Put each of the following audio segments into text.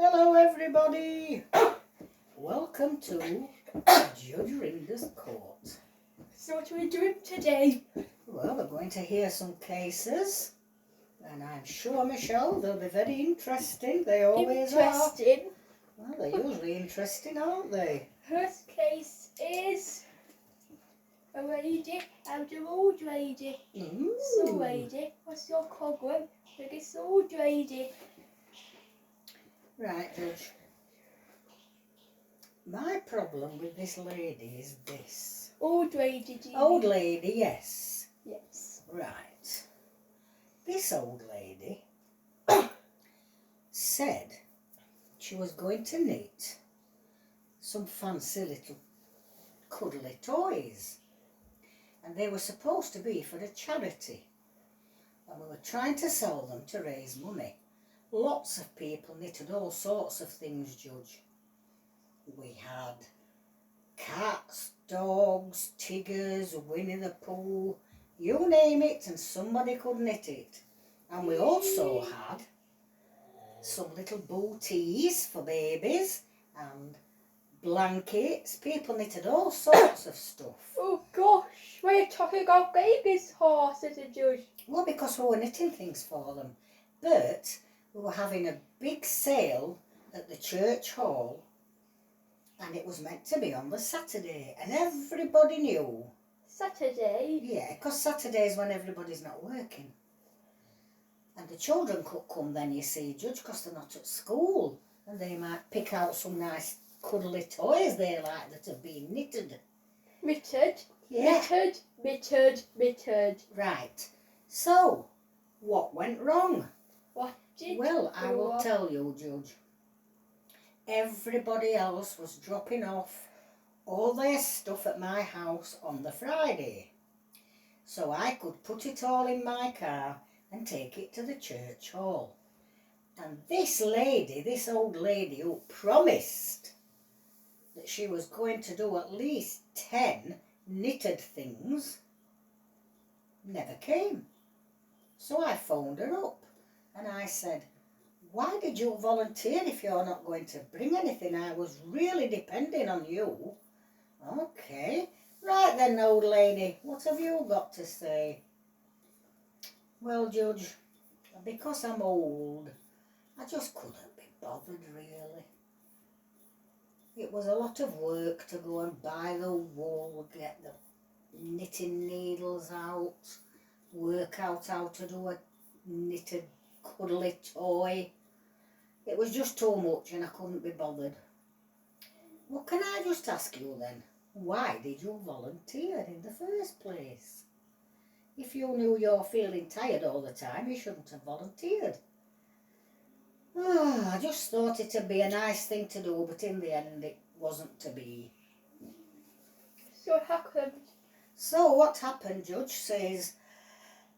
Hello everybody! Welcome to Judge Rinder's Court. So what are we doing today? Well, we're going to hear some cases, and I'm sure, Michelle, they'll be very interesting. They always are. Interesting. Well, they're usually interesting, aren't they? First case is a lady and an old lady. Ooh. So lady, what's your problem with this old lady? Right, Judge. My problem with this lady is this. Old lady, do you Old mean? lady, yes. Yes. Right. This old lady said she was going to knit some fancy little cuddly toys, and they were supposed to be for a charity, and we were trying to sell them to raise money. Lots of people knitted all sorts of things, Judge. We had cats, dogs, Tiggers, Winnie the Pooh, you name it, and somebody could knit it. And we also had some little booties for babies and blankets. People knitted all sorts of stuff. Oh gosh, we're talking about baby's horses, Judge. Well, because we were knitting things for them. But we were having a big sale at the church hall, and it was meant to be on the Saturday, and everybody knew. Saturday? Yeah, because Saturday is when everybody's not working. And the children could come then, you see, Judge, because they're not at school, and they might pick out some nice cuddly toys they like that have been knitted. Mitted? Yeah. Mitted. Right. So, what went wrong? What did Well, I will go tell you, Judge. Everybody else was dropping off all their stuff at my house on the Friday, so I could put it all in my car and take it to the church hall. And this lady, this old lady who promised that she was going to do at least 10 knitted things, never came. So I phoned her up and I said, why did you volunteer if you're not going to bring anything? I was really depending on you. Okay. Right then, old lady, what have you got to say? Well, Judge, because I'm old, I just couldn't be bothered, really. It was a lot of work to go and buy the wool, get the knitting needles out, work out how to do a knitted cuddly toy. It was just too much and I couldn't be bothered. Well, can I just ask you then, why did you volunteer in the first place? If you knew you're feeling tired all the time, you shouldn't have volunteered. I just thought it'd be a nice thing to do, but in the end it wasn't to be. So what happened? So what happened, Judge, says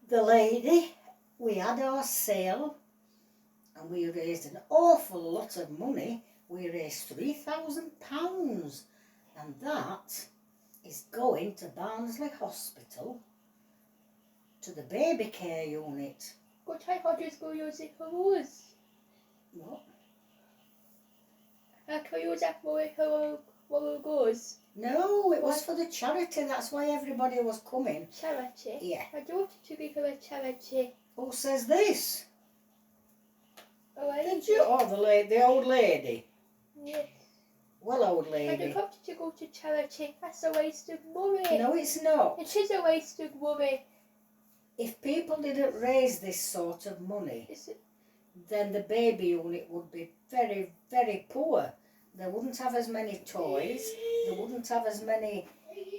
the lady, we had our sale and we raised an awful lot of money. We raised £3,000, and that is going to Barnsley Hospital, to the baby care unit. But I thought you was going to use it for us. What? I can use that money for us. No, it was for the charity, that's why everybody was coming. Charity? Yeah. I don't want to give her a charity. Who says this? Oh, I Did you? Oh, the old lady. Yes. Well, old I lady. don't want to go to charity. That's a waste of money. No, it's not. It is a waste of money. If people didn't raise this sort of money, then the baby unit would be very, very poor. They wouldn't have as many toys. They wouldn't have as many.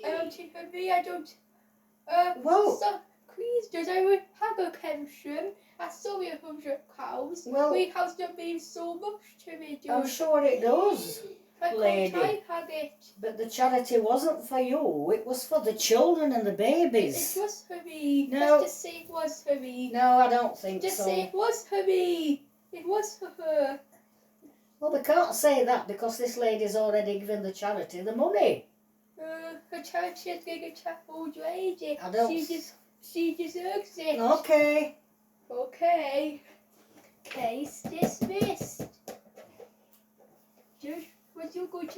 I don't think for me, I don't. Well, So, please, does I would have a pension? I saw me £100. Well, We have to be so much to me, do. I'm sure it does, lady. I have it. But the charity wasn't for you. It was for the children and the babies. It was for me. No. Just to say it was for me. No, I don't think Just so. say it was for me. It was for her. Well, we can't say that because this lady's already given the charity the money. Her charity is going to chat old lady. I don't. She deserves it. Okay. Okay. Case dismissed.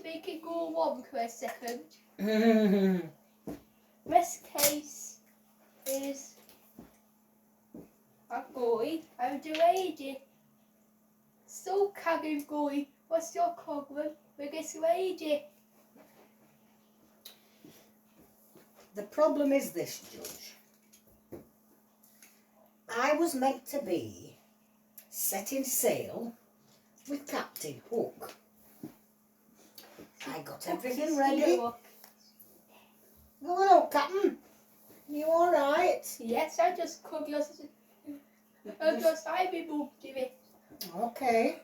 make it go wrong for a second. Mm. This case is a boy and a lady. So, cabin boy, what's your problem with this lady? The problem is this, Judge. I was meant to be setting sail with Captain Hook. I got everything ready. Oh, hello, Captain. You all right? Yes, I just cooked yours. I removed it. Okay.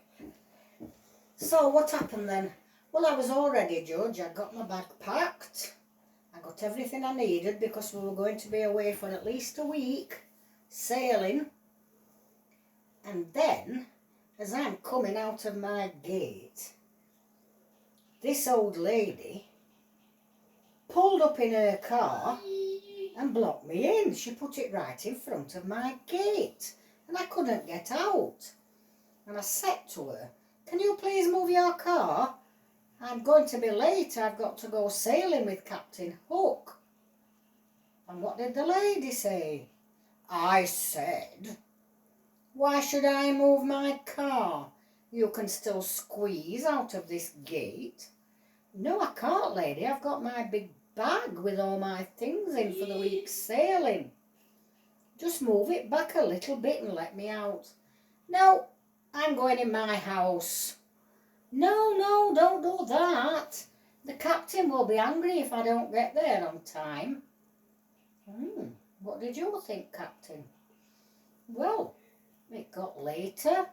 So what happened then? Well, I was all ready, Judge. I got my bag packed. I got everything I needed because we were going to be away for at least a week, sailing. And then, as I'm coming out of my gate, this old lady pulled up in her car and blocked me in. She put it right in front of my gate and I couldn't get out. And I said to her, "Can you please move your car? I'm going to be late. I've got to go sailing with Captain Hook." And what did the lady say? I said, "Why should I move my car? You can still squeeze out of this gate." "No, I can't, lady. I've got my big bag with all my things in for the week's sailing. Just move it back a little bit and let me out." "No, I'm going in my house." "No, no, don't do that. The captain will be angry if I don't get there on time." What did you think, Captain? Well, it got later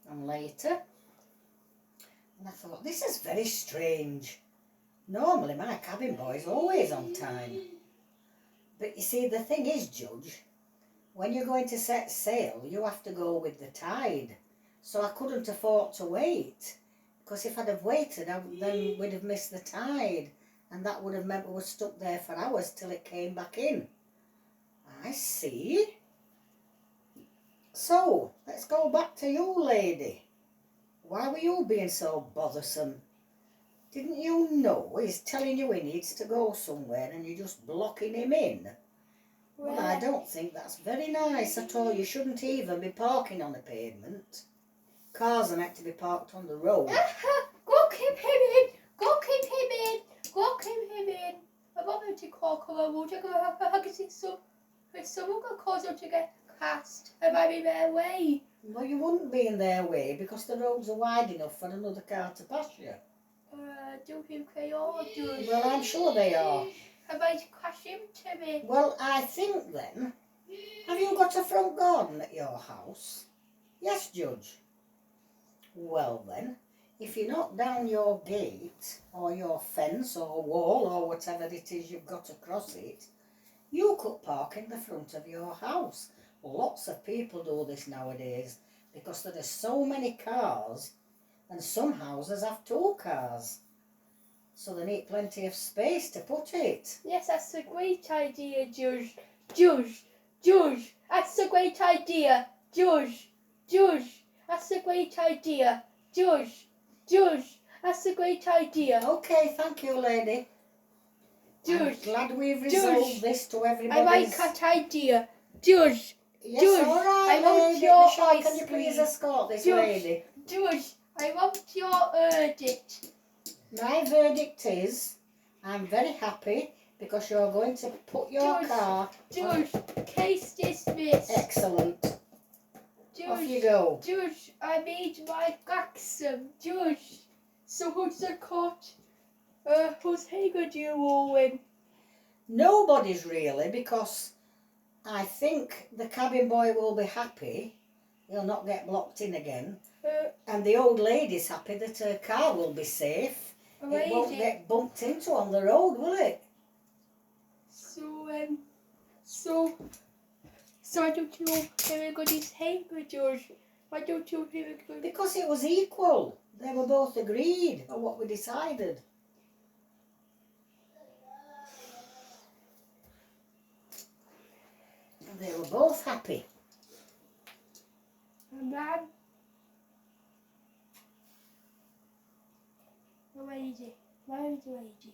and later. And I thought, this is very strange. Normally my cabin boy's always on time. But you see, the thing is, Judge, when you're going to set sail, you have to go with the tide. So I couldn't afford to wait. Because if I'd have waited, then we'd have missed the tide. And that would have meant we were stuck there for hours till it came back in. I see. So, let's go back to you, lady. Why were you being so bothersome? Didn't you know he's telling you he needs to go somewhere and you're just blocking him in? Well, I don't think that's very nice at all. You shouldn't even be parking on the pavement. Cars are meant to be parked on the road. Go keep him in! Go keep him in! Go keep him in! I'm not going to call a road. I'm going to have a hug so if someone could cause them to get cast, am I in their way? Well, you wouldn't be in their way because the roads are wide enough for another car to pass you. Do you think they are, Judge? Well, I'm sure they are. Have I crashed into me? Well, I think then, have you got a front garden at your house? Yes, Judge. Well then, if you knock down your gate or your fence or wall or whatever it is you've got across it, you could park in the front of your house. Lots of people do this nowadays because there are so many cars and some houses have 2 cars. So they need plenty of space to put it. Yes, that's a great idea, Judge. Judge, that's a great idea. Judge, that's a great idea. Judge, that's a great idea. Okay, thank you, lady. Judge, I'm glad we've resolved this to everybody's... I like that idea. Judge, yes, all right, I want lady. your Michelle, ice can you please cream. escort this Judge, lady? Judge, I want your verdict. My verdict is, I'm very happy because you're going to put your car... Judge, case dismissed. Excellent. Judge, off you go. Judge, I made my maxim. Judge, so who's the court? Whose Tigger do you all win? Nobody's really, because I think the cabin boy will be happy. He'll not get blocked in again. And the old lady's happy that her car will be safe. It won't get bumped into on the road, will it? So why don't you everybody's Tigger, Judge? Why don't you everybody? Because it was equal. They were both agreed on what we decided. And they were both happy. Man. Where is it? Right, lady.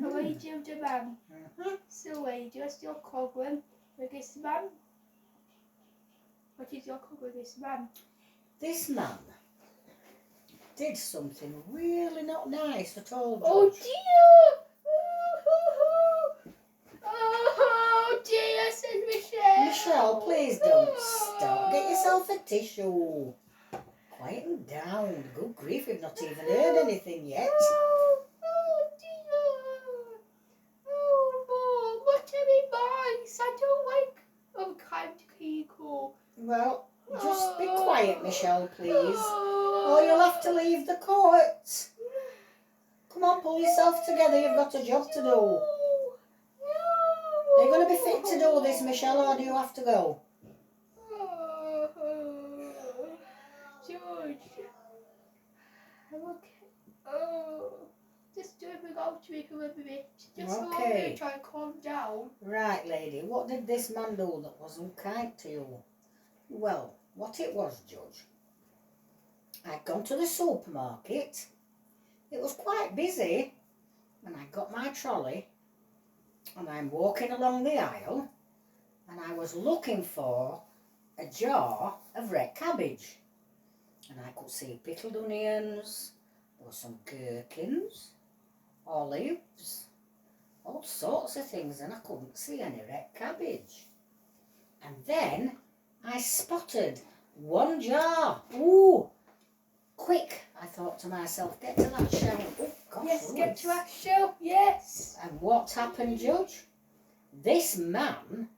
A lady of the man. So, lady, what's your problem with this man? What is your problem with this man? This man did something really not nice at all, Oh George. dear! Oh dear, says Michelle. Michelle, please don't stop. Get yourself a tissue. Quieten down. Good grief, we've not even heard anything yet. Oh dear. Oh, what a advice. I don't like unkind people. Well, just be quiet, Michelle, please. Or you'll have to leave the court. Come on, pull yourself together. You've got a job to do. Are you going to be fit to do this, Michelle, or do you have to go? George. I'm okay. Oh, just do it without me for a bit. Just Okay. try to calm down. Right, lady. What did this man do that was unkind to you? Well, what it was, Judge, I'd gone to the supermarket. It was quite busy, and I got my trolley, and I'm walking along the aisle, and I was looking for a jar of red cabbage. And I could see pickled onions, there were some gherkins, olives, all sorts of things, and I couldn't see any red cabbage. And then I spotted one jar. Ooh, quick, I thought to myself, get to that shelf. Oh, gosh, Yes, get to Lord. that shelf, yes. And what happened, Judge? This man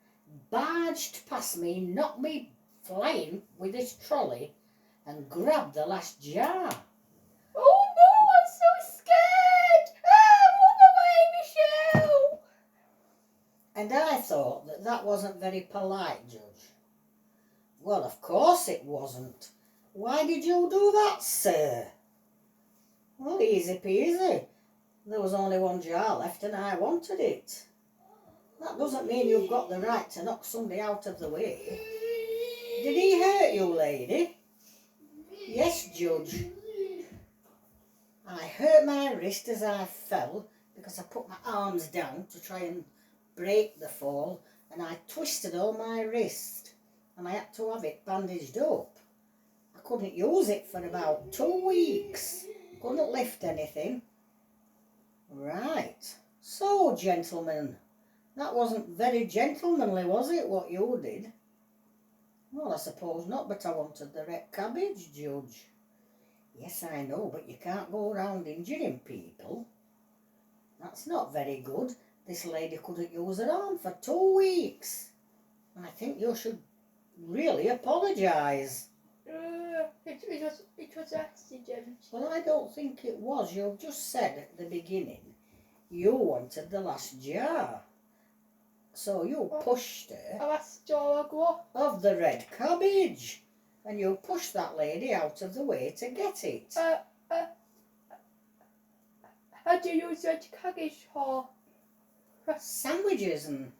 barged past me, knocked me flying with his trolley, and grabbed the last jar. Oh no, I'm so scared. Move away, Michelle. And I thought that that wasn't very polite, Judge. Well, of course it wasn't. Why did you do that, sir? Well, easy peasy. There was only one jar left and I wanted it. That doesn't mean you've got the right to knock somebody out of the way. Did he hurt you, lady? Yes, Judge. I hurt my wrist as I fell because I put my arms down to try and break the fall, and I twisted all my wrist and I had to have it bandaged up. I couldn't use it for about 2 weeks. Couldn't lift anything. Right. So, gentlemen, that wasn't very gentlemanly, was it, what you did? Well, I suppose not, but I wanted the red cabbage, Judge. Yes, I know, but you can't go around injuring people. That's not very good. This lady couldn't use her arm for 2 weeks. And I think you should really apologise. It was an accident. Well, I don't think it was. You just said at the beginning you wanted the last jar. So you pushed her A last jar of what? of the red cabbage. And you pushed that lady out of the way to get it. How do you use red cabbage for? Sandwiches, and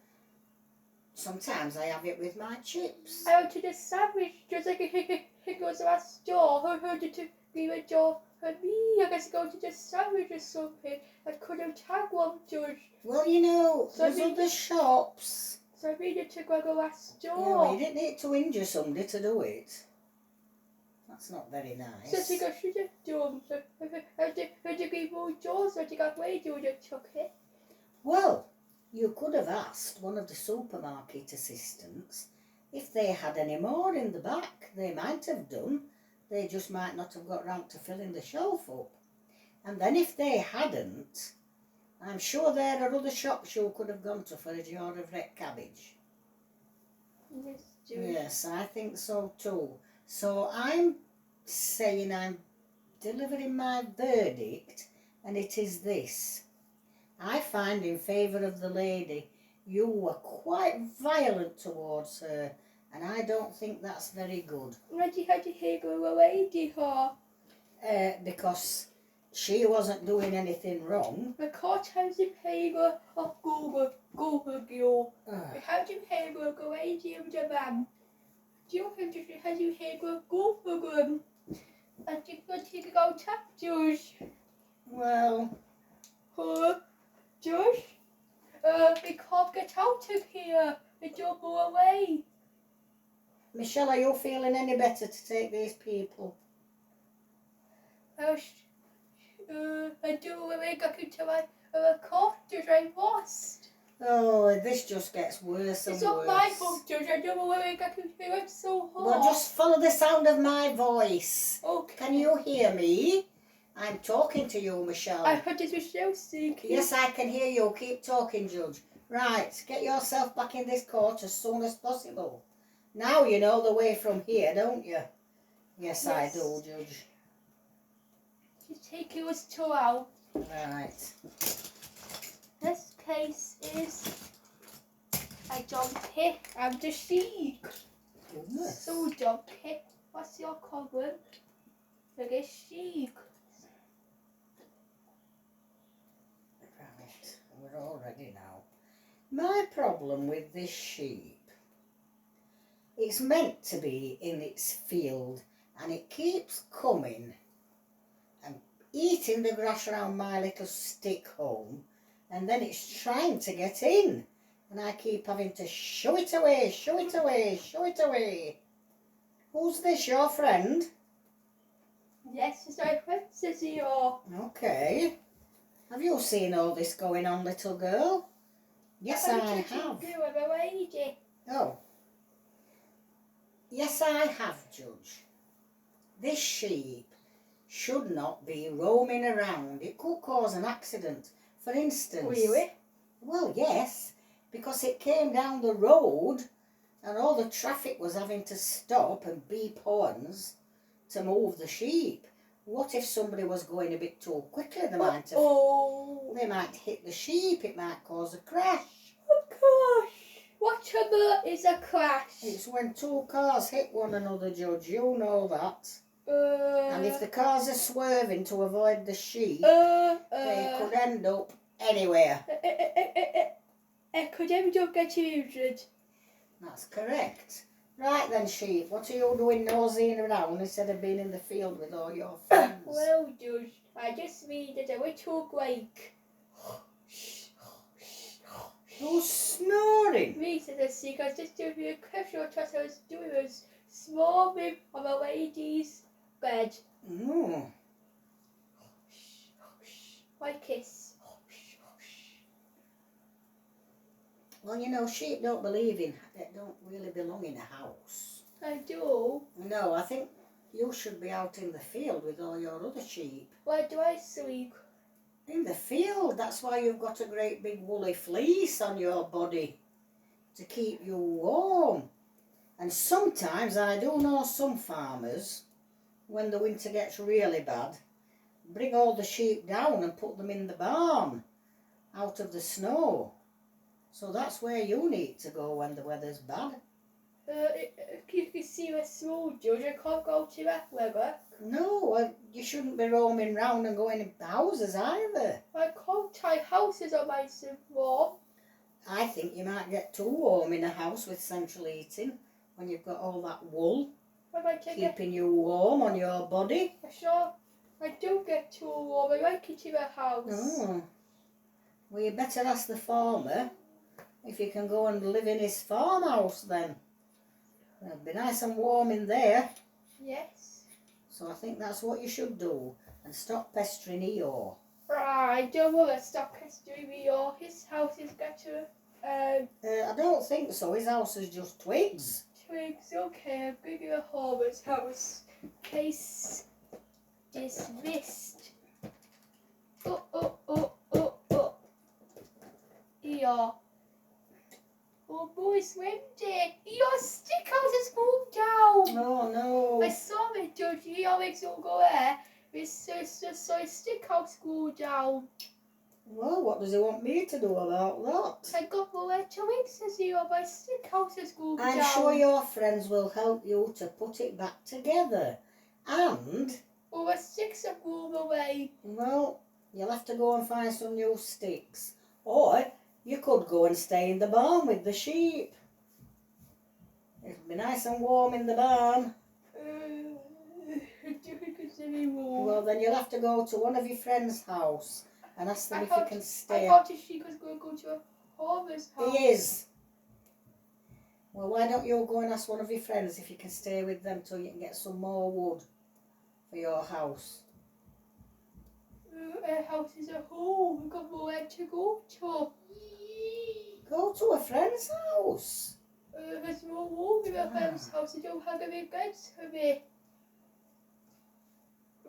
sometimes I have it with my chips. I wanted a sandwich, just like it was a last jar. Who did you give a jar for me? I guess go to the sandwich or something. I couldn't have one, George. Well, you know, So there's other shops. So I needed to grab a last jar. Yeah, well, you didn't need to injure somebody to do it. That's not very nice. So I think I should have done. How do you give more jars? I think I've waited you took it. Well, you could have asked one of the supermarket assistants if they had any more in the back. They might have done. They just might not have got round to filling the shelf up. And then if they hadn't, I'm sure there are other shops you could have gone to for a jar of red cabbage. Yes, George. Yes, I think so too. So I'm saying I'm delivering my verdict, and it is this. I find in favour of the lady you were quite violent towards her, and I don't think that's very good. Why did you go away, for? Because she wasn't doing anything wrong. The court has in favour of Google girl. How do you favour go away, the man? Do you think you has in favour of Google girl? And you could take it out, George. Well, Josh, we can't get out of here. We don't go away. Michelle, are you feeling any better to take these people? I do when we got into my cottage I lost. Oh, this just gets worse and It's worse. not my fault, Josh. I don't know where we got into it. Went so hard. Well, just follow the sound of my voice. Okay. Can you hear me? I'm talking to you, Michelle. I heard it was Michelle speaking. Yes, I can hear you. Keep talking, Judge. Right, get yourself back in this court as soon as possible. Now you know the way from here, don't you? Yes. I do, Judge. You take yours two out. Right. This case is a donkey and a sheep. Goodness. So donkey, what's your comment? Like a sheep. Right, we're all ready now. My problem with this sheep, it's meant to be in its field and it keeps coming and eating the grass around my little stick home, and then it's trying to get in and I keep having to shoo it away, shoo it away, shoo it away. Who's this, your friend? Yes, it's my princess here. Okay. Have you seen all this going on, little girl? Yes, I have. Oh. Yes, I have, Judge. This sheep should not be roaming around. It could cause an accident. For instance... Really? Well, yes, because it came down the road and all the traffic was having to stop and beep horns to move the sheep. What if somebody was going a bit too quickly? They might hit the sheep. It might cause a crash. A crash. Whatever is a crash? It's when two cars hit one another, Judge. You know that. And if the cars are swerving to avoid the sheep, they could end up anywhere. Could every dog get injured? That's correct. Right then, sheep, what are you doing nosing around instead of being in the field with all your friends? Well, Judge, I just needed a little break. Who's snoring? Me, said the seeker, I was just doing a question what I was doing was swarming on a lady's bed. My kiss. Well, you know, sheep don't really belong in a house. I do. No, I think you should be out in the field with all your other sheep. Where do I sleep? In the field. That's why you've got a great big woolly fleece on your body to keep you warm. And sometimes I do know some farmers, when the winter gets really bad, bring all the sheep down and put them in the barn out of the snow. So that's where you need to go when the weather's bad. You can see my small, Judge. I can't go to that weather. No, you shouldn't be roaming round and going in houses either. I can't tie houses on my warm. I think you might get too warm in a house with central heating when you've got all that wool keeping you warm on your body. Sure, I don't get too warm. I like it in the house. Oh. Well, you better ask the farmer if you can go and live in his farmhouse then. It'll be nice and warm in there. Yes. So I think that's what you should do. And stop pestering Eeyore. I don't want to stop pestering Eeyore. His house is better. I don't think so. His house is just twigs. Twigs, okay. I'm going to the Harvard's house. Case dismissed. Eeyore. Oh boy, it's windy. Your stick house has fallen down. Oh no. I saw it, Judge. Eeyore makes all go there. It's just so his stick house fall down. Well, what does he want me to do about that? I got more twigs, says Eeyore. My stick house has fallen down. I'm sure your friends will help you to put it back together. And... all the sticks have fallen away. Well, you'll have to go and find some new sticks. Or you could go and stay in the barn with the sheep. It'll be nice and warm in the barn. Do you consider me warm? Well, then you'll have to go to one of your friends' house and ask them if you can I stay. thought she was going to go to Homer's house. He is. Well, why don't you go and ask one of your friends if you can stay with them till you can get some more wood for your house? Our house is a hole. We've got nowhere to go to. Go to a friend's house. There's no room in our friend's house. They don't have any beds for me.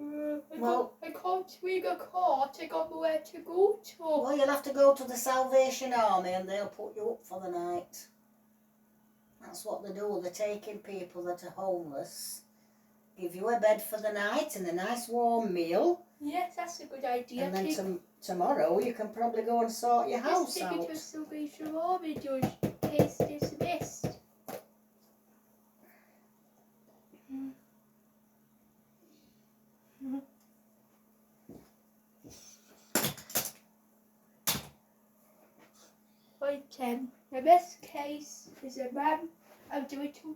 I can't swing a cart. I got nowhere to go to. Well, you'll have to go to the Salvation Army and they'll put you up for the night. That's what they do. They're taking people that are homeless, give you a bed for the night and a nice warm meal. Yes, that's a good idea. And then tomorrow you can probably go and sort your house out. Take it to a Salvation Army, Judge. Case dismissed. Point 10. The best case is a man and the little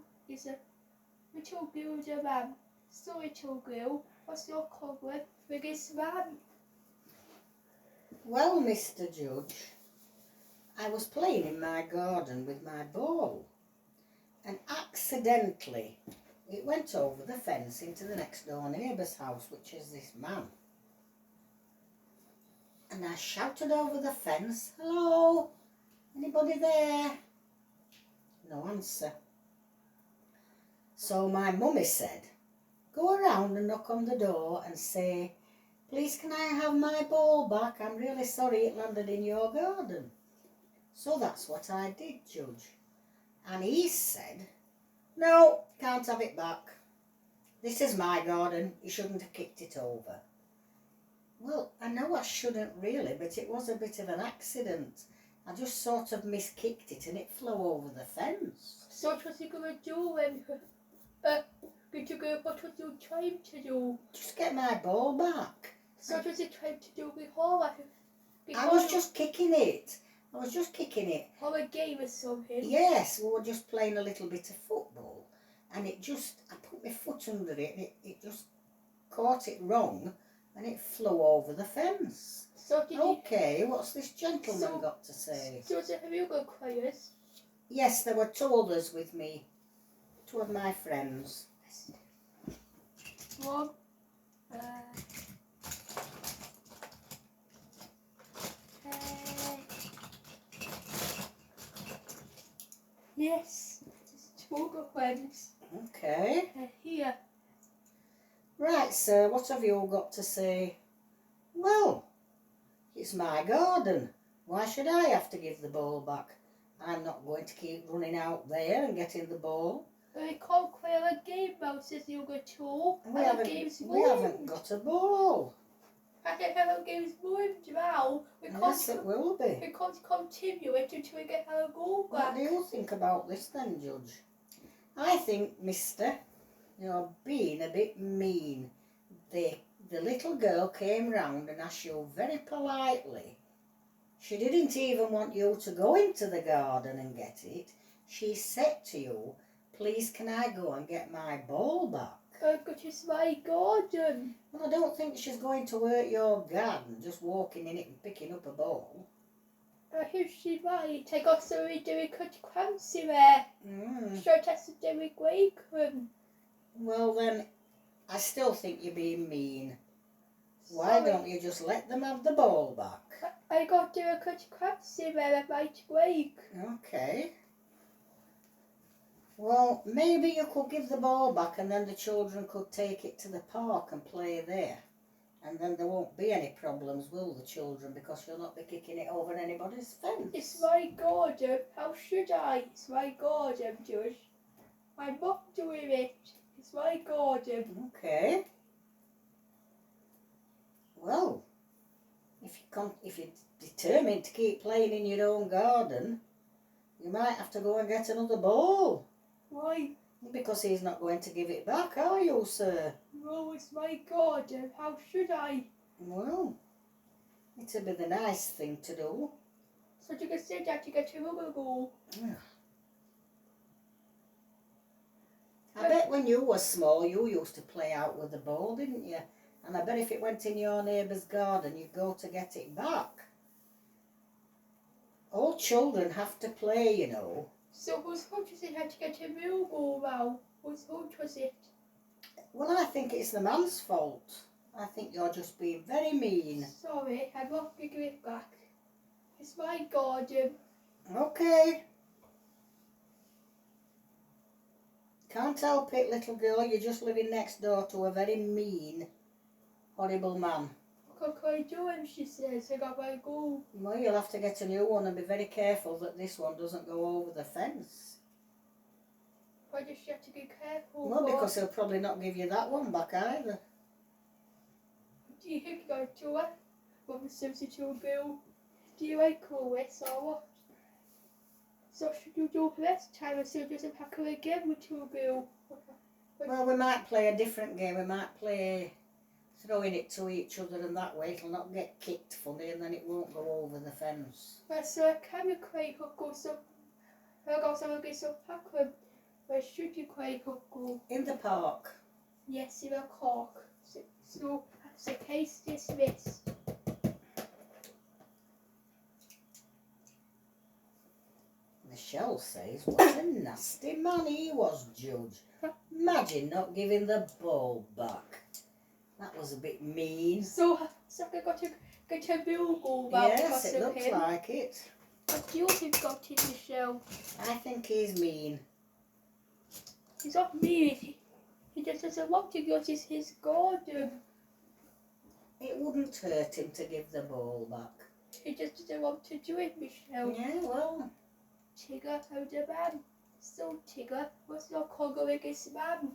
girl is a man. So little girl, what's your cover for this man? Well, Mr. Judge, I was playing in my garden with my ball and accidentally it went over the fence into the next door neighbour's house, which is this man. And I shouted over the fence, "Hello, anybody there?" No answer. So my mummy said, "Go around and knock on the door and say, 'Please can I have my ball back? I'm really sorry it landed in your garden.'" So that's what I did, Judge. And he said, "No, can't have it back. This is my garden. You shouldn't have kicked it over." Well, I know I shouldn't really, but it was a bit of an accident. I just sort of miskicked it and it flew over the fence. So what was he going to do when... what was you trying to do? Just get my ball back. So what was he trying to do before? I was just kicking it. Or a game or something? Yes, we were just playing a little bit of football and I put my foot under it and it just caught it wrong and it flew over the fence. So okay, what's this gentleman got to say? So have you got choirs? Yes, there were two others with me. Two of my friends. One. Yes, just two other friends. Okay. Here. Right, sir, what have you got to say? Well, it's my garden. Why should I have to give the ball back? I'm not going to keep running out there and getting the ball. We can't play a game, Mouse, as you go to. We haven't got a ball. I don't have a game's moved now. Yes, it will be. We can't continue it until we get our goal back. What do you think about this then, Judge? I think, mister, you're being a bit mean. The little girl came round and asked you very politely. She didn't even want you to go into the garden and get it. She said to you, "Please can I go and get my ball back?" But it's my garden. Well, I don't think she's going to hurt your garden just walking in it and picking up a ball. Who's she right? I got somebody doing cut crancy there. Sure, that's a Derek Wakeham. Well then, I still think you're being mean. Why don't you just let them have the ball back? I got to do a cut crancy there at my wake. Okay. Well, maybe you could give the ball back and then the children could take it to the park and play there. And then there won't be any problems, will the children? Because you'll not be kicking it over anybody's fence. It's my garden. How should I? It's my garden, Judge. I'm not doing it. It's my garden. Okay. Well, if you're determined to keep playing in your own garden, you might have to go and get another ball. Why? Because he's not going to give it back, are you, sir? No, it's my garden. How should I? Well, it'd be the nice thing to do. So you can say that to get a rubber ball. I bet when you were small, you used to play out with the ball, didn't you? And I bet if it went in your neighbour's garden, you'd go to get it back. All children have to play, you know. So whose fault was it had to get a real goal now? Whose fault was it? Well, I think it's the man's fault. I think you're just being very mean. Sorry, I won't give it back. It's my garden. Okay. Can't help it, little girl. You're just living next door to a very mean, horrible man. What can I do him, she says. I got my goal. Well, you'll have to get a new one and be very careful that this one doesn't go over the fence. Why does she have to be careful? Well, because he'll probably not give you that one back either. Do you think you're going to do it? What the substitute bill? Do you like all this or what? So should you do for this time and still doesn't pack her again with your bill? Well, we might play a different game. We might play throwing it to each other, and that way it'll not get kicked funny and then it won't go over the fence. That's can you quite go some? I got some get some pack them. Where should you quite go? In the park. Yes, in a cork. So that's the case dismissed. Michelle says, what a nasty man he was, Judge. Imagine not giving the ball back. That was a bit mean. So I got to get a bill go back. Yes, it looks like it. What do you think got in Michelle? I think he's mean. He's not mean. He just doesn't want to go to his garden. It wouldn't hurt him to give the ball back. He just doesn't want to do it, Michelle. Yeah, well. Tigger, how's the man? So Tigger, what's your congo against man?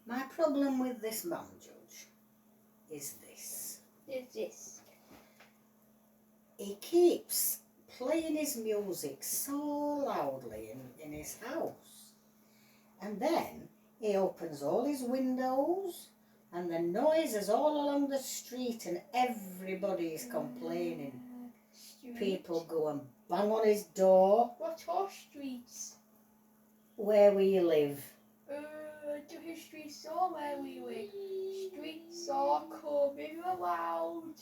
My problem with this man, Judge, is this. Is this? He keeps playing his music so loudly in his house. And then he opens all his windows and the noise is all along the street and everybody is complaining. People go and bang on his door. What are streets? Where will you live? To his streets are where we live. Streets are coming around.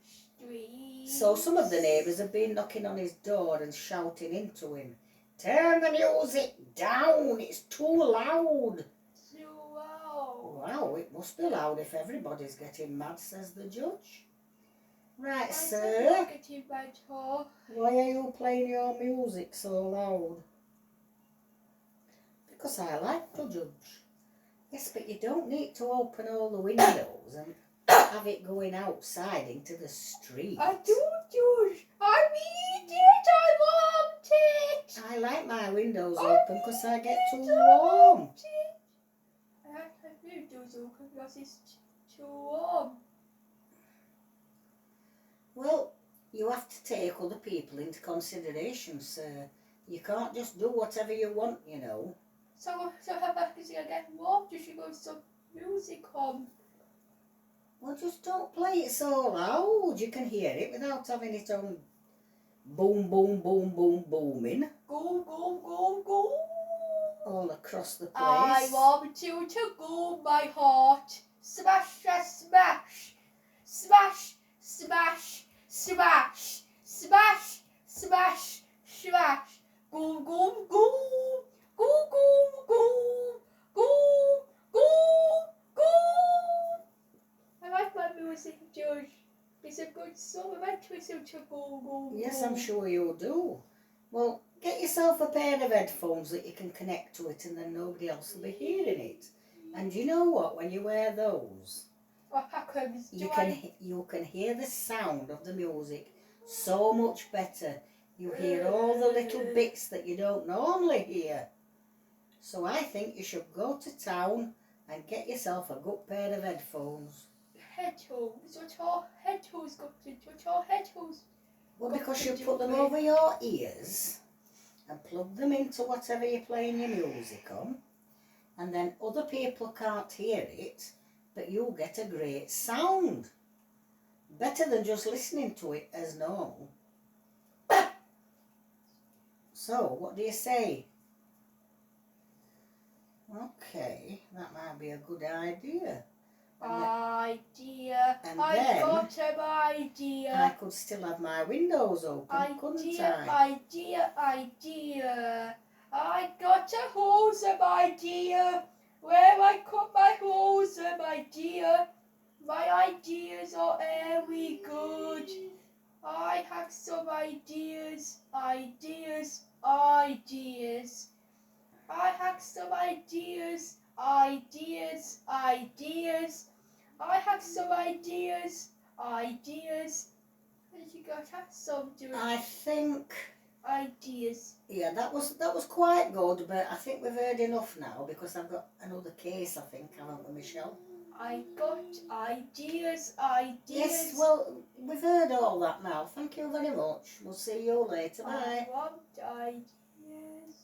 Streets. So some of the neighbours have been knocking on his door and shouting into him, turn the music down, it's too loud. Too loud. Wow, it must be loud if everybody's getting mad, says the judge. Right, sir. Why are you playing your music so loud? Because I like to judge. Yes, but you don't need to open all the windows and have it going outside into the street. I do judge. I need it. I want it. I like my windows open because I get too warm. I like my windows open because it's too warm. Well, you have to take other people into consideration, sir. You can't just do whatever you want, you know. So how about is it get warm? You should go some music on. Well, just don't play it so loud. You can hear it without having it on boom, boom, boom, boom, booming. Go, go, go, go. All across the place. I want you to go, my heart. Smash, smash, smash. Smash, smash, smash. Smash, smash, smash. Go, go, go. Go, go, go. Go, go, go. I like my music, George. It's a good song. I like to listen to go, go, go. Yes, I'm sure you do. Well, get yourself a pair of headphones that you can connect to it and then nobody else will be hearing it. And you know what? When you wear those, What happens? you can hear the sound of the music so much better. You hear all the little bits that you don't normally hear. So I think you should go to town and get yourself a good pair of headphones. Headphones? What are headphones got to do? What are headphones? Well, because you put them over your ears and plug them into whatever you're playing your music on, and then other people can't hear it, but you get a great sound. Better than just listening to it as normal. So, what do you say? Okay, that might be a good idea. Idea. And I then got an idea. I could still have my windows open, couldn't I? Idea. I got a wholesome idea. Where I cut my wholesome idea. My ideas are very good. I have some ideas. I have some ideas. I have some ideas. What you got? Some I think, ideas. yeah, that was quite good, but I think we've heard enough now because I've got another case, I think, haven't we, Michelle? I got ideas. Yes, well, we've heard all that now. Thank you very much. We'll see you later. Bye. I want ideas.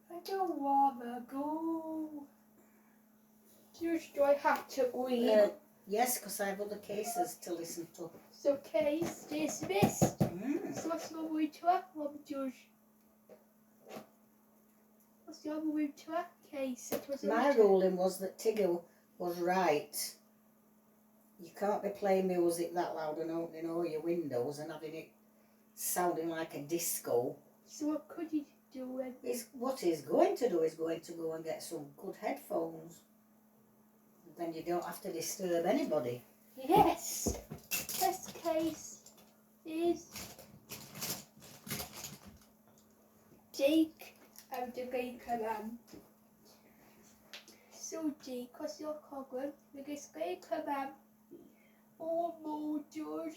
I don't wanna go. Do I have to leave? Yes, because I have other cases to listen to. So case dismissed. Mm. So what's your way to that one, Judge? What's your way to that case? My ruling was that Tigger was right. You can't be playing music that loud and opening all your windows and having it sounding like a disco. So what could you do then? What he's going to do is going to go and get some good headphones. Then you don't have to disturb anybody. Yes. This case is Jake and the Baker Man. So Jake, what's your problem with this Baker Man? Oh no, George,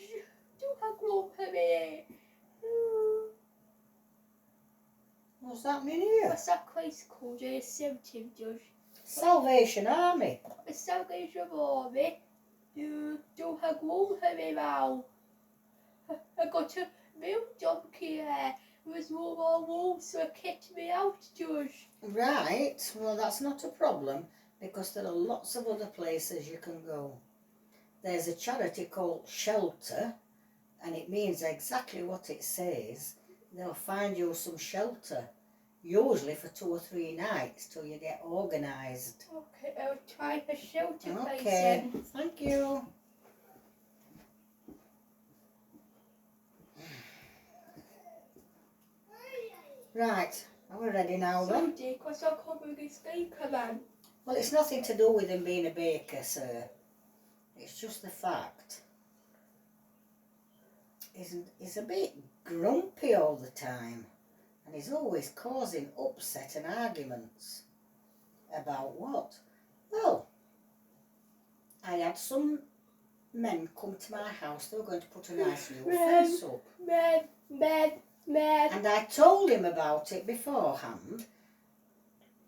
don't have room for me. What's happening here? What's that place called? A symptom, George. Salvation Army. A Salvation Army. You don't have room for me now. I got a milk junkie there. There's no more room, so it kicked me out, George. Right, well that's not a problem because there are lots of other places you can go. There's a charity called Shelter and it means exactly what it says. They'll find you some shelter, usually for 2 or 3 nights till you get organised. Okay, I'll try the shelter place Okay, then. thank you. Right, are we ready now then? So, Jake, what's your problem with this Baker Man? Well, it's nothing to do with him being a baker, sir. It's just the fact. He's a bit grumpy all the time. And he's always causing upset and arguments. About what? Well, I had some men come to my house. They were going to put a nice new fence up. And I told him about it beforehand.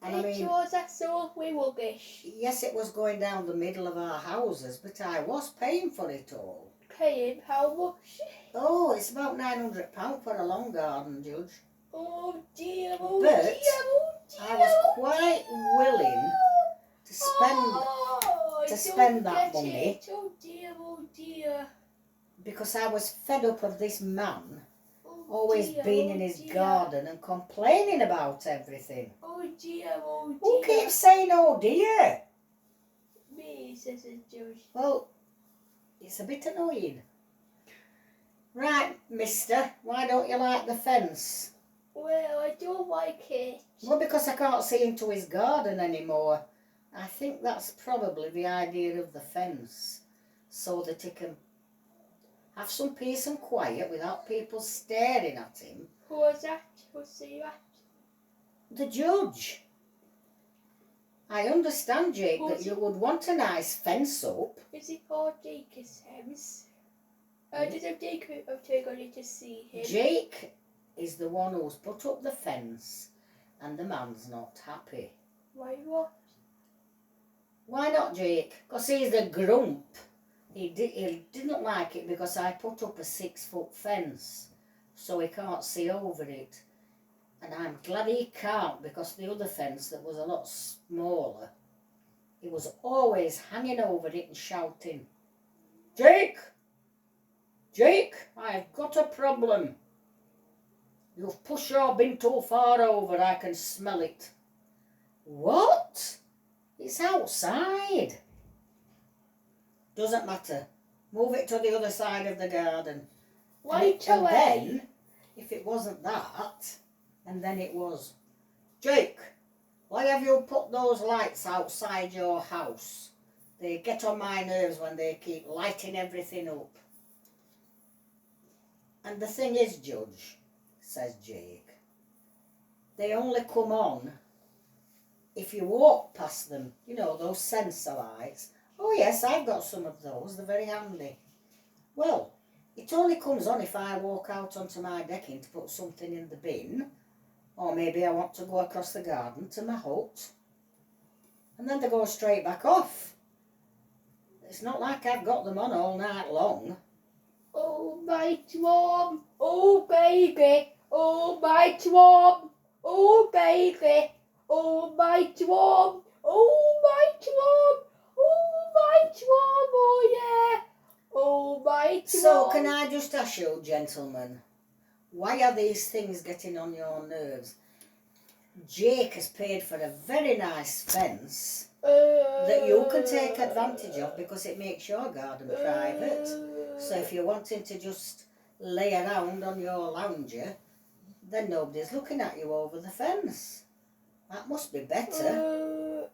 And I mean, that's all we will wish. yes, it was going down the middle of our houses, but I was paying for it all. Paying how much? Oh, it's about £900 for a long garden, Judge. Oh dear, But oh dear. I was quite willing to spend that money. Oh dear. Because I was fed up of this man Oh always dear, being oh in his dear. garden and complaining about everything. Oh dear, oh dear. Who keeps saying, oh dear? Me, says the Judge. Well, it's a bit annoying. Right, mister, why don't you like the fence? Well, I don't like it. Well, because I can't see into his garden anymore. I think that's probably the idea of the fence, so that he can have some peace and quiet without people staring at him. Who was that? Who's that? The judge. I understand, Jake, that you would want a nice fence up. Is it called Jake's house? Did I take you to see him? Jake is the one who's put up the fence, and the man's not happy. Why what? Why not, Jake? Because he's a grump. He didn't like it because I put up a 6-foot fence, so he can't see over it. And I'm glad he can't, because the other fence that was a lot smaller, he was always hanging over it and shouting, Jake! Jake, I've got a problem. You've pushed your bin too far over, I can smell it. What? It's outside. Doesn't matter. Move it to the other side of the garden. Right And away. then, if it wasn't that, and then it was, Jake, why have you put those lights outside your house? They get on my nerves when they keep lighting everything up. And the thing is, Judge, says Jake, they only come on if you walk past them. You know, those sensor lights. Oh yes, I've got some of those. They're very handy. Well, it only comes on if I walk out onto my decking to put something in the bin. Or maybe I want to go across the garden to my hut. And then they go straight back off. It's not like I've got them on all night long. Oh, my warm. Oh, baby. Oh, my warm. Oh, baby. Oh, my warm. Oh, my warm. Oh, my warm. Oh, yeah. Oh, my warm. So can I just ask you, gentlemen, why are these things getting on your nerves? Jake has paid for a very nice fence that you can take advantage of because it makes your garden private. So if you're wanting to just lay around on your lounger, then nobody's looking at you over the fence. That must be better.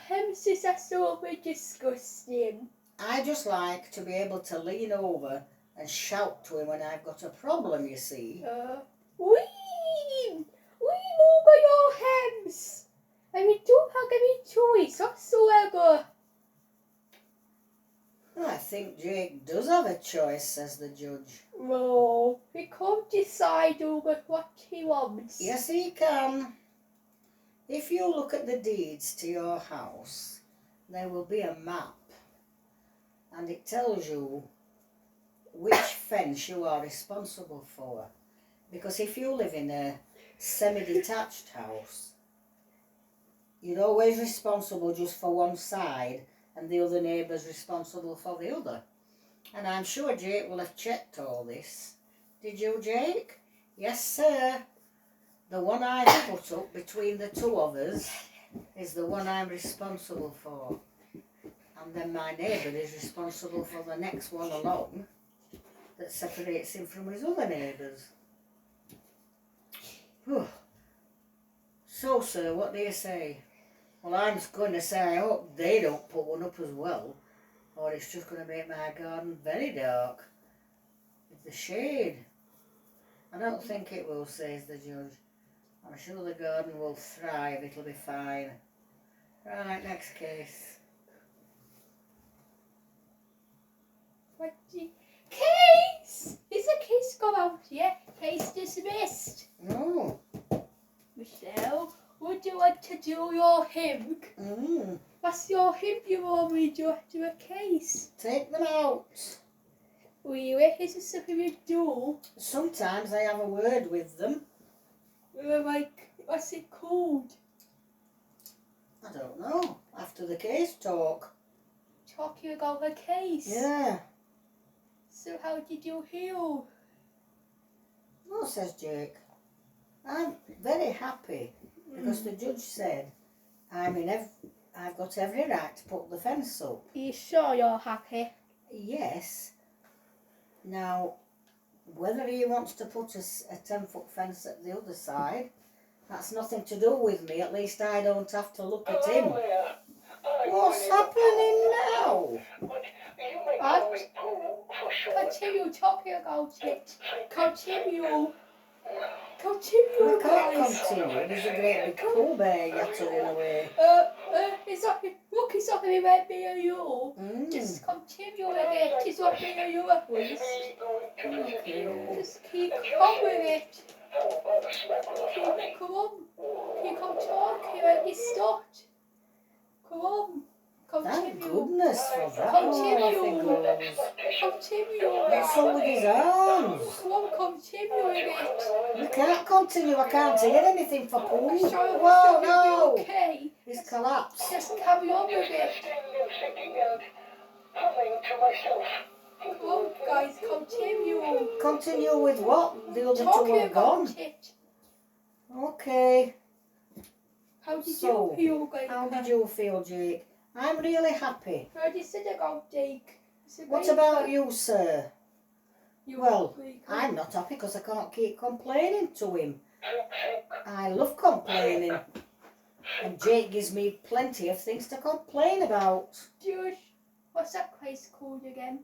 This is absolutely disgusting. I just like to be able to lean over and shout to him when I've got a problem, you see. Lean over your hands. And we don't have any choice whatsoever. I think Jake does have a choice, says the judge. No, he can't decide over what he wants. Yes, he can. If you look at the deeds to your house, there will be a map, and it tells you which fence you are responsible for. Because if you live in a semi-detached house, you're always responsible just for one side, and the other neighbour's responsible for the other. And I'm sure Jake will have checked all this. Did you, Jake? Yes, sir. The one I've put up between the two of us is the one I'm responsible for. And then my neighbour is responsible for the next one along that separates him from his other neighbours. So, sir, what do you say? Well, I'm going to say I hope they don't put one up as well, or it's just going to make my garden very dark with the shade. I don't think it will, says the judge. I'm sure the garden will thrive, it'll be fine. Right, next case. Case! Is the case gone out yet? Case dismissed. No. Michelle, would you like to do your hymn? What's your hymn you want me to do after a case? Take them out. Really? Is this something you do? Sometimes I have a word with them. What's it called? I don't know. After the case talk. Talking about a case? Yeah. So how did you heal? Well, says Jake, I'm very happy because the judge said I've got every right to put the fence up. Are you sure you're happy? Yes. Now, whether he wants to put a 10-foot fence at the other side, that's nothing to do with me. At least I don't have to look at him. What's happening now? Continue talking about it. Continue. I can't Guys. continue. There's a great big Pooh Bear yattering away. It's not me about me or you. Just continue with it. It's not me or you, please. Just keep on with it. Come on. Keep on talking when you stopped. Come on. Thank Continue. goodness for that. Continue. What's wrong with his arms? Come on, continue with it. You can't continue. I can't hear anything for Pooh. Sure, Whoa, you'll no. be okay. He's collapsed. Just carry on with it. Come on, guys, continue. Continue with what? The other two Talking are gone. about it. Okay. How did So, you feel, Grandpa? How did you feel, Jake? I'm really happy. How did you sit about, Jake? What about you, sir? You Well, Grandpa? I'm not happy because I can't keep complaining to him. I love complaining. And Jake gives me plenty of things to complain about. George, what's that place called again?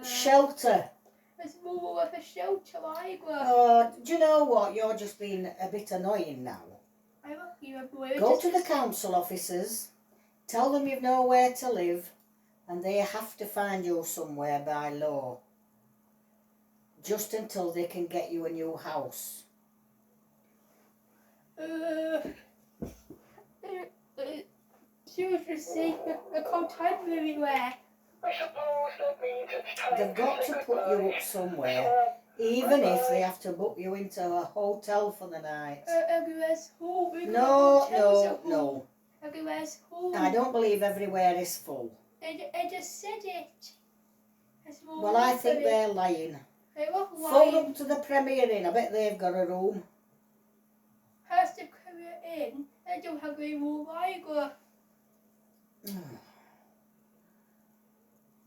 Shelter. There's more of a shelter, I go. Do you know what? You're just being a bit annoying now. I love you, boy. Go to the council officers, tell them you've nowhere to live, and they have to find you somewhere by law. Just until they can get you a new house. George was saying I can't hide everywhere. They've got to put you up somewhere, even if they have to book you into a hotel for the night. Everywhere's home. No. Everywhere's home. I don't believe everywhere is full. I just said it. Well, I think they're lying. Phone up to the Premier Inn. I bet they've got a room. Has the Premier Inn? I don't have a room either.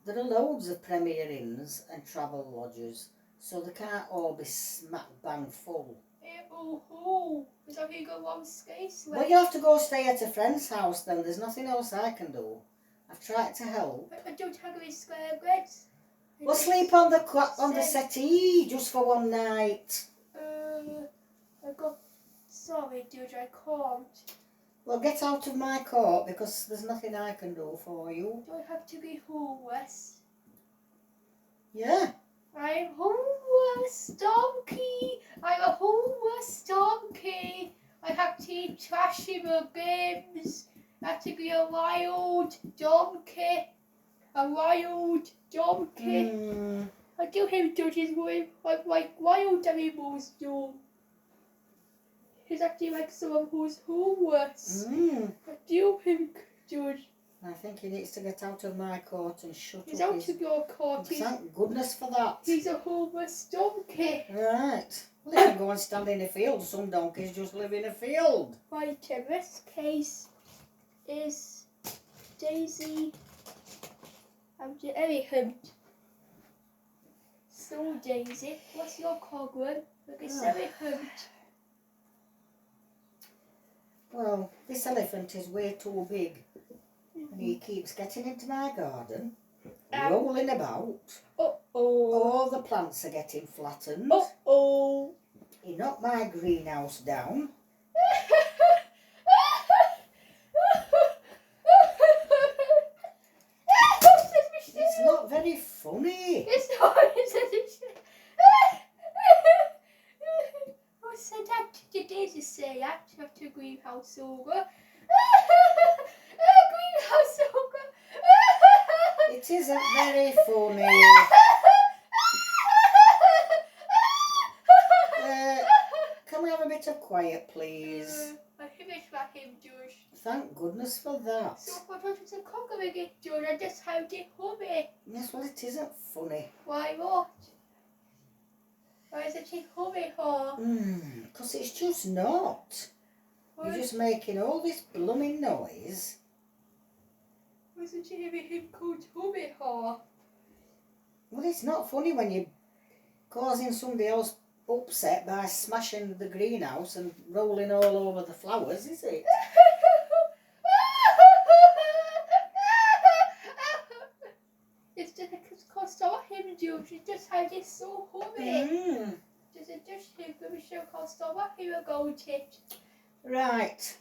There are loads of Premier Inns and travel lodges, so they can't all be smack bang full. Is that you go on skates? Well, you have to go stay at a friend's house then. There's nothing else I can do. I've tried to help. I don't have any square beds. Well, sleep on the settee just for one night. Sorry, dude, I can't. Well, get out of my court because there's nothing I can do for you. Do I have to be homeless? Yeah. I'm homeless donkey. I'm a homeless donkey. I have to eat trash in the bins. I have to be a wild donkey. A wild donkey. I do have judges like wild animals do. He's actually like someone who's homeless. What do you think, George? I think he needs to get out of my court and shut He's up. out of your court. Thank goodness for that. He's a homeless donkey. Right. Well, they can go and stand in a field. Some donkeys just live in a field. Right, in this case is Daisy and the elephant. So, Daisy, what's your problem with this elephant? Well, this elephant is way too big. And he keeps getting into my garden, rolling about. All the plants are getting flattened. He knocked my greenhouse down. It's not very funny. It's not, is it? I said that to Daisy say that to greenhouse over. Greenhouse over. It isn't very funny. Can we have a bit of quiet, please? I finished that him, George. Thank goodness for that. So what was the cocker again, George? I just held it hobby. Yes, well, it isn't funny. Why not? Why is it hobby for? Because it's just not. You're just making all this blooming noise. Wasn't she having him called hobby for? Well, it's not funny when you're causing somebody else upset by smashing the greenhouse and rolling all over the flowers, is it? It's just because stop him, George. It's just how it's so hobby. Just him, but we should call stop him a gold it. Right.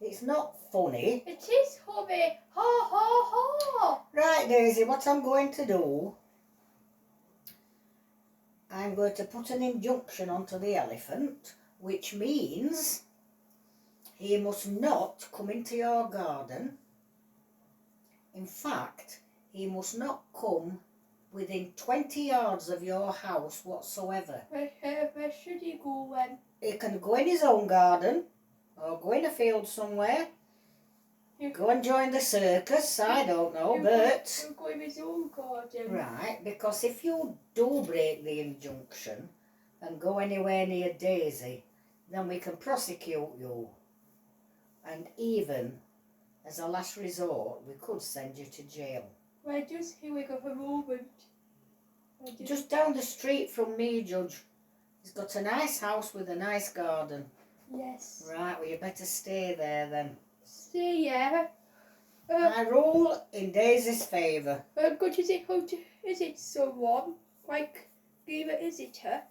It's not funny. It is hobby. Ha ha ha. Right, Daisy, what I'm going to do, I'm going to put an injunction onto the elephant, which means he must not come into your garden. In fact, he must not come within 20 yards of your house whatsoever. Where should he go then? He can go in his own garden or go in a field somewhere. Go and join the circus, I don't know, but... He'll go in his own garden. Right, because if you do break the injunction and go anywhere near Daisy, then we can prosecute you. And even as a last resort, we could send you to jail. We're just here for a moment. Just down the street from me, Judge. He's got a nice house with a nice garden. Yes. Right, well, you better stay there then. See ya. I rule in Daisy's favour. Good, is it someone? Like, give a visitor?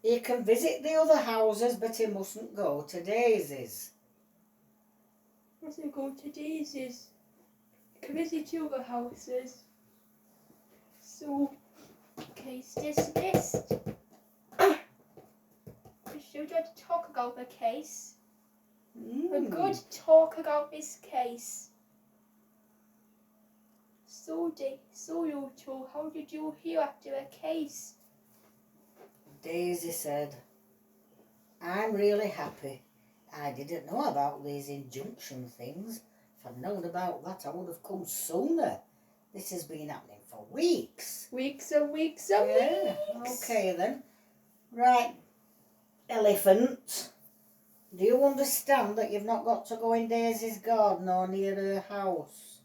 He can visit the other houses, but he mustn't go to Daisy's. Mustn't go to Daisy's. Can visit other houses. So, case dismissed. Should we talk about the case? A good talk about this case. So you two, how did you hear after a case? Daisy said, I'm really happy. I didn't know about these injunction things. If I'd known about that, I would have come sooner. This has been happening for weeks. Weeks and weeks and weeks. Okay then. Right, Elephant. Do you understand that you've not got to go in Daisy's garden or near her house?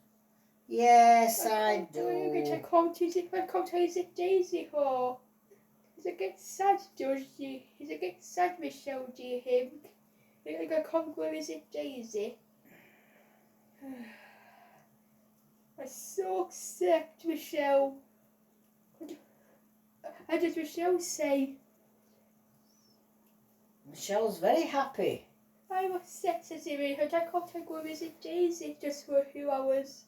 Yes, I do. I can't visit Daisy for. Is it get sad, Georgie? Is it get sad, Michelle, do you think? I can't go visit Daisy. I'm so upset, Michelle. How does Michelle say? Michelle's very happy. I'm upset as I can't go visit Daisy just for a few hours.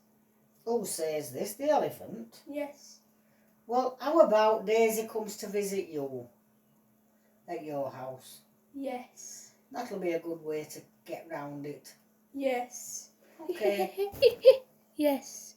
Who says this? The elephant? Yes. Well, how about Daisy comes to visit you at your house? Yes. That'll be a good way to get round it. Yes. Okay. Yes.